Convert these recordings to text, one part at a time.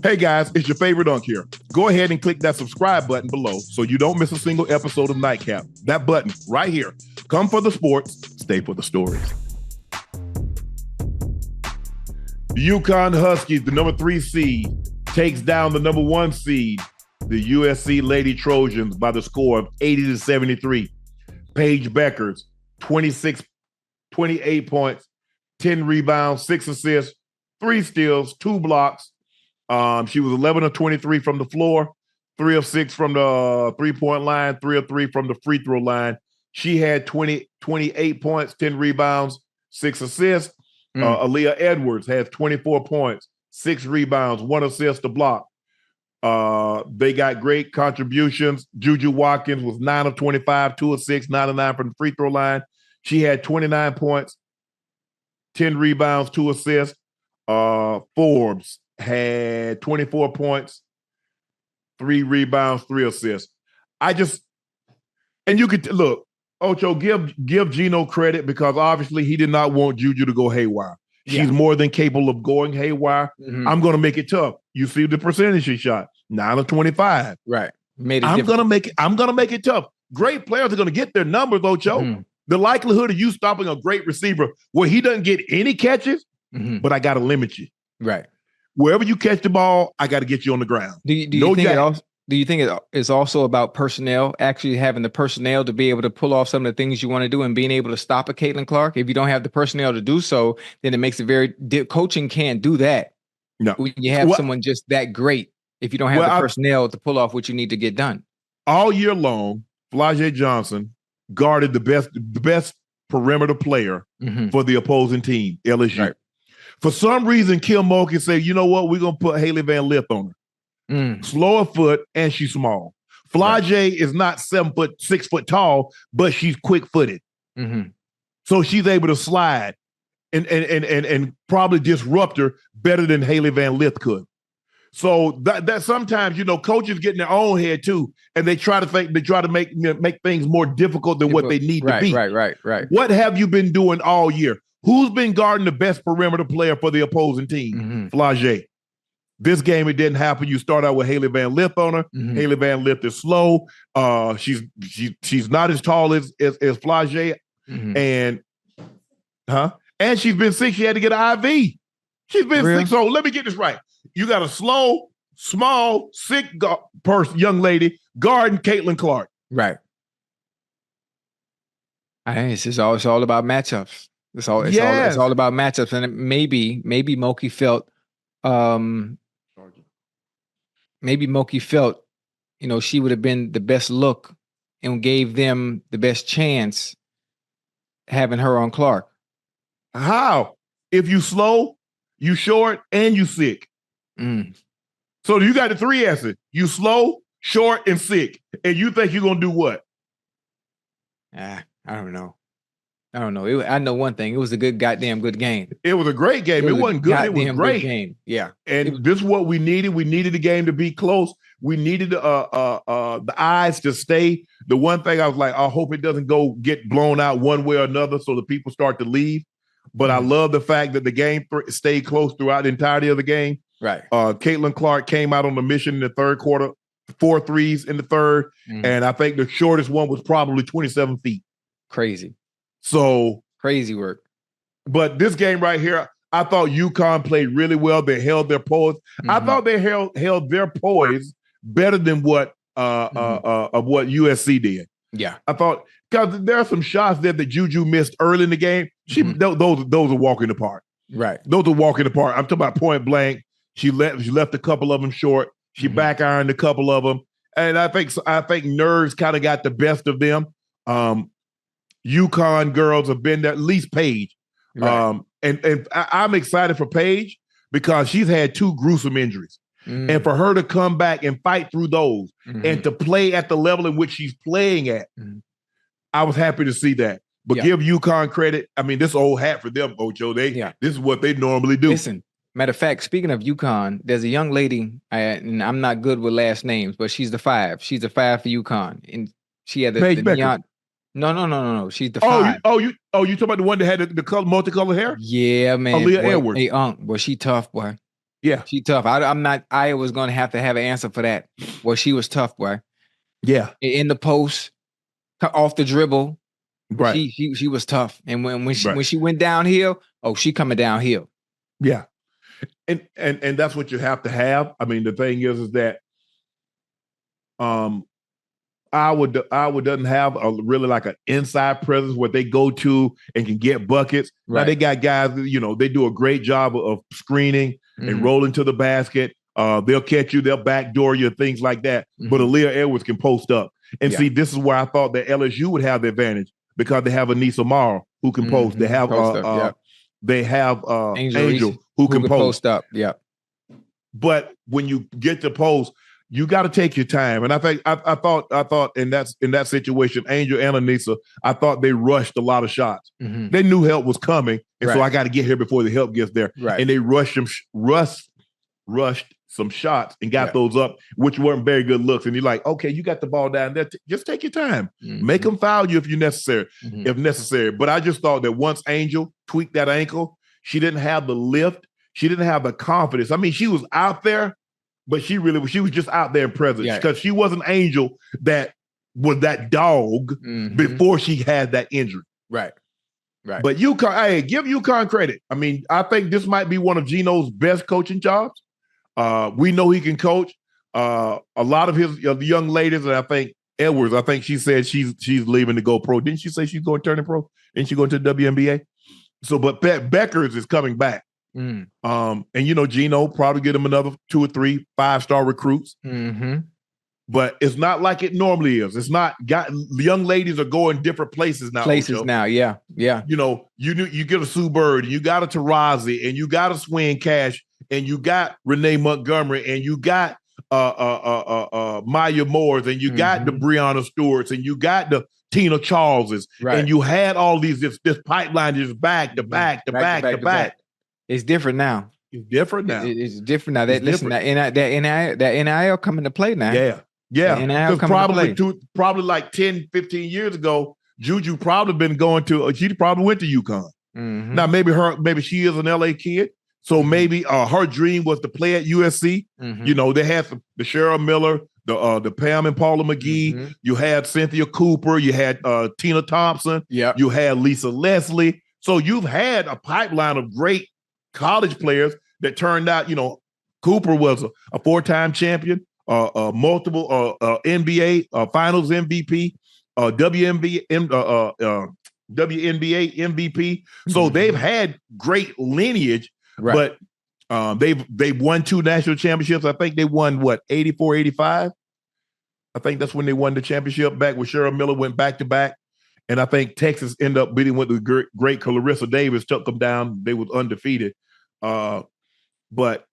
Hey guys, it's your favorite unk here. Go ahead and click that subscribe button below so you don't miss a single episode of Nightcap. That button right here. Come for the sports, stay for the stories. The UConn Huskies, the number 3 seed, takes down the number 1 seed, the USC Lady Trojans, by the score of 80-73. Paige Bueckers, 28 points, 10 rebounds, 6 assists, 3 steals, 2 blocks. She was 11 of 23 from the floor, 3 of 6 from the three-point line, 3 of 3 from the free throw line. She had 28 points, 10 rebounds, 6 assists. Aaliyah Edwards has 24 points, 6 rebounds, 1 assist, a block. They got great contributions. JuJu Watkins was 9 of 25, 2 of 6, 9 of 9 from the free throw line. She had 29 points, 10 rebounds, 2 assists. Forbes had 24 points, 3 rebounds, 3 assists. And you could look, Ocho, give Geno credit because obviously he did not want JuJu to go haywire. She's more than capable of going haywire. Mm-hmm. I'm going to make it tough. You see the percentage she shot, 9 of 25. Right. I'm going to make it tough. Great players are going to get their numbers, Ocho. Mm-hmm. The likelihood of you stopping a great receiver where he doesn't get any catches, but I got to limit you. Right. Wherever you catch the ball, I got to get you on the ground. Do you think it's also about personnel, actually having the personnel to be able to pull off some of the things you want to do and being able to stop a Caitlin Clark? If you don't have the personnel to do so, then it makes it coaching can't do that. No. When you have someone just that great, if you don't have the personnel to pull off what you need to get done. All year long, Flau'jae Johnson guarded the best perimeter player for the opposing team, LSU. Right. For some reason, Kim Mulkey said, you know what, we're going to put Haley Van Lith on her. Slower foot, and she's small. Flau'jae is not 6 foot tall, but she's quick-footed. So she's able to slide and probably disrupt her better than Haley Van Lith could. So that sometimes, coaches get in their own head too, and they try to make things more difficult than what they need to be. Right. What have you been doing all year? Who's been guarding the best perimeter player for the opposing team? Flau'jae. This game, it didn't happen. You start out with Haley Van Lith on her. Haley Van Lith is slow. She's not as tall as Flau'jae. And she's been sick. She had to get an IV. She's been sick. So let me get this right. You got a slow, small, sick young lady guarding Caitlin Clark. Right. It's all about matchups. It's all about matchups. And maybe Mulkey felt she would have been the best look and gave them the best chance having her on Clark. How? If you slow, you short, and you sick. So you got the 3 S's. You slow, short, and sick. And you think you're going to do what? I don't know. I know one thing. It was a goddamn good game. It was a great game. It wasn't good. It was great. Good game. Yeah. And this is what we needed. We needed the game to be close. We needed the eyes to stay. The one thing I was like, I hope it doesn't get blown out one way or another so the people start to leave. But I love the fact that the game stayed close throughout the entirety of the game. Right. Caitlin Clark came out on the mission in the third quarter, 4 threes in the third. And I think the shortest one was probably 27 feet. Crazy. So crazy work. But this game right here, I thought UConn played really well. They held their poise. I thought they held their poise better than what USC did. Yeah. I thought because there are some shots there that JuJu missed early in the game. Those are walking apart. Right. Those are walking apart. I'm talking about point blank. She left a couple of them short. She back ironed a couple of them. And I think nerves kind of got the best of them. UConn girls have been there, at least Paige. Right. And I'm excited for Paige because she's had 2 gruesome injuries. And for her to come back and fight through those and to play at the level in which she's playing at, I was happy to see that. But give UConn credit. I mean, this old hat for them, Ocho. This is what they normally do. Listen, matter of fact, speaking of UConn, there's a young lady, and I'm not good with last names, but she's the 5. She's the 5 for UConn. And she had Paige Bueckers. No. She's the 5. You talking about the one that had the multicolored hair? Yeah, man. Aaliyah Edwards. Hey, was she tough, boy? Yeah. She tough. I'm not. I was going to have an answer for that. Well, she was tough, boy. Yeah. In the post, off the dribble. Right. She was tough. And when Right. she went downhill, she coming downhill. Yeah. And that's what you have to have. I mean, the thing is that Iowa doesn't have a really like an inside presence where they go to and can get buckets. Right. Now they got guys, they do a great job of screening and rolling to the basket. They'll catch you, they'll backdoor you, things like that. But Aaliyah Edwards can post up. And see, this is where I thought that LSU would have the advantage because they have Anissa Morrow who can post. They have Angel who can post up. Yeah. But when you get to post, you got to take your time. And I think I thought in that situation, Angel and Anissa, I thought they rushed a lot of shots. They knew help was coming, and so I got to get here before the help gets there. Right. And they rushed some shots and got those up, which weren't very good looks. And you're like, okay, you got the ball down there. Just take your time. Make them foul you if necessary. But I just thought that once Angel tweaked that ankle, she didn't have the lift. She didn't have the confidence. I mean, she was out there, but she was just out there in presence because she was an Angel that was that dog before she had that injury. Right. But UConn, give UConn credit. I mean, I think this might be one of Geno's best coaching jobs. We know he can coach. A lot of his young ladies, and I think Edwards, she said she's leaving to go pro. Didn't she say she's going to turn pro? Didn't she go to the WNBA? So, but Bueckers is coming back. And Geno probably get him another 2 or 3 5-star recruits. But it's not like it normally is. It's not young ladies are going different places now. Yeah. You get a Sue Bird, and you got a Tarazi, and you got a Swin Cash, and you got Renee Montgomery, and you got Maya Moores, and you got the Breonna Stewarts, and you got the Tina Charleses, and you had all these this pipeline just back to back to back to back. It's different now. It's different now. It's different now. That NIL coming to play now. Yeah. Because probably like 10, 15 years ago, JuJu probably she probably went to UConn. Now maybe she is an LA kid. So maybe her dream was to play at USC. They had the Cheryl Miller, the Pam and Paula McGee. You had Cynthia Cooper. You had Tina Thompson. You had Lisa Leslie. So you've had a pipeline of great college players that turned out. Cooper was a 4-time champion, multiple NBA Finals MVP, WNBA MVP. So they've had great lineage. But they've won 2 national championships. I think they won 84, 85. I think that's when they won the championship back when Cheryl Miller went back to back. And I think Texas ended up beating with the great Clarissa Davis, took them down. They was undefeated. But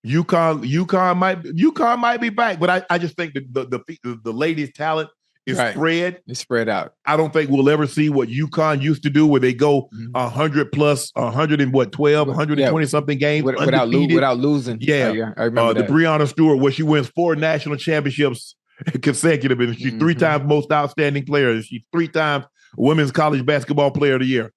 UConn might be back. But I just think the ladies' talent is spread. It's spread out. I don't think we'll ever see what UConn used to do, where they go 100 plus, 120 something games without losing. Yeah, I remember the Breonna Stewart, where she wins 4 national championships consecutive, and she's 3 times most outstanding player. She's 3 times women's college basketball player of the year.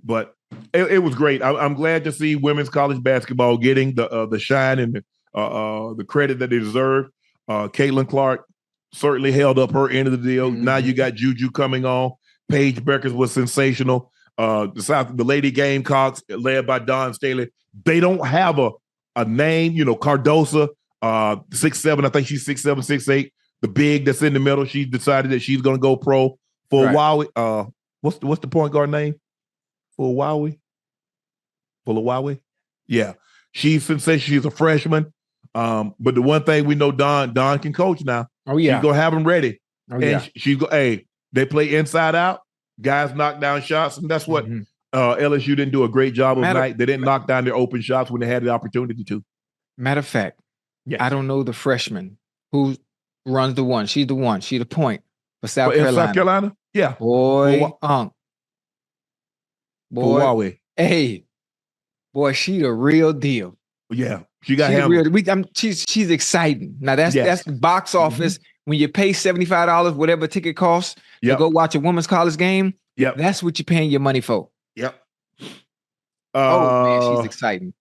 But it was great. I'm glad to see women's college basketball getting the shine and the credit that they deserve. Caitlin Clark certainly held up her end of the deal. Now you got JuJu coming on. Paige Bueckers was sensational. The Lady Gamecocks, led by Dawn Staley, they don't have a name. Cardosa, 6'7". I think she's 6'7", 6'8". The big that's in the middle, she decided that she's going to go pro for a while. What's the point guard name? For Huawei? Yeah. She's sensational. She's a freshman. But the one thing we know, Dawn can coach now. Oh, yeah. She's going to have them ready. Oh, yeah. They play inside out. Guys knock down shots. And that's what LSU didn't do a great job of tonight. They didn't knock down their open shots when they had the opportunity to. Matter of fact, I don't know the freshman who runs the one. She's the one. She's the point for South Carolina. South Carolina? Yeah. Boy. Huawei. Hey. Boy, she the real deal. Yeah. She got him. She's exciting. Now that's box office. When you pay $75, whatever ticket costs, to go watch a women's college game. That's what you're paying your money for. Yep. Man, she's exciting.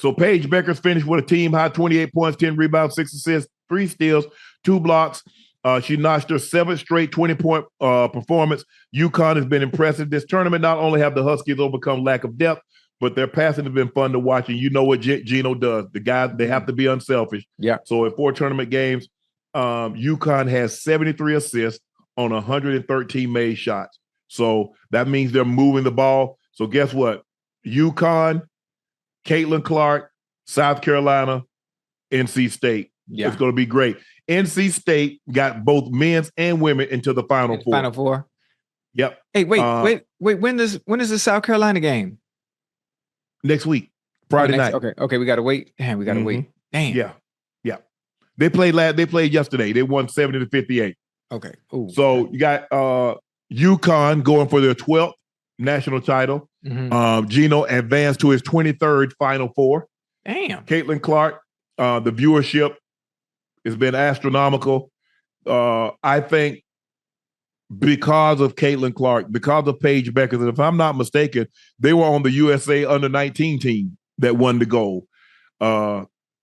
So Paige Bueckers finished with a team high 28 points, 10 rebounds, 6 assists, 3 steals, 2 blocks. She notched her 7th straight 20-point performance. UConn has been impressive. This tournament not only have the Huskies overcome lack of depth, but their passing has been fun to watch. And you know what Geno does. The guys, they have to be unselfish. Yeah. So in 4 tournament games, UConn has 73 assists on 113 made shots. So that means they're moving the ball. So guess what? UConn, Caitlin Clark, South Carolina, NC State. Yeah. It's going to be great. NC State got both men's and women into the Final Four. Final Four. Yep. Hey, wait. When is the South Carolina game? Next week, Friday night. Okay. We gotta wait. Damn, we gotta wait. Damn. Yeah. They played yesterday. They won 70-58. Okay. Ooh, so you got UConn going for their 12th national title. Geno advanced to his 23rd Final Four. Damn. Caitlin Clark, the viewership has been astronomical. I think because of Caitlin Clark, because of Paige Bueckers, and if I'm not mistaken, they were on the USA under-19 team that won the gold.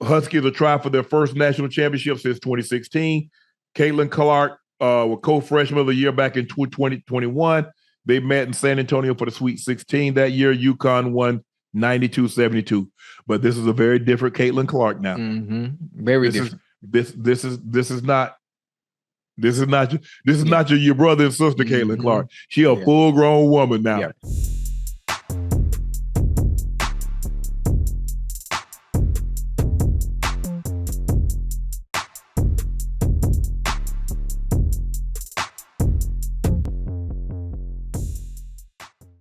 Huskies are trying for their first national championship since 2016. Caitlin Clark were co-freshman of the year back in 2021. They met in San Antonio for the Sweet 16 that year. UConn won 92-72. But this is a very different Caitlin Clark now. Very different. This is not your brother and sister, Caitlin Clark. She a full-grown woman now. Yeah.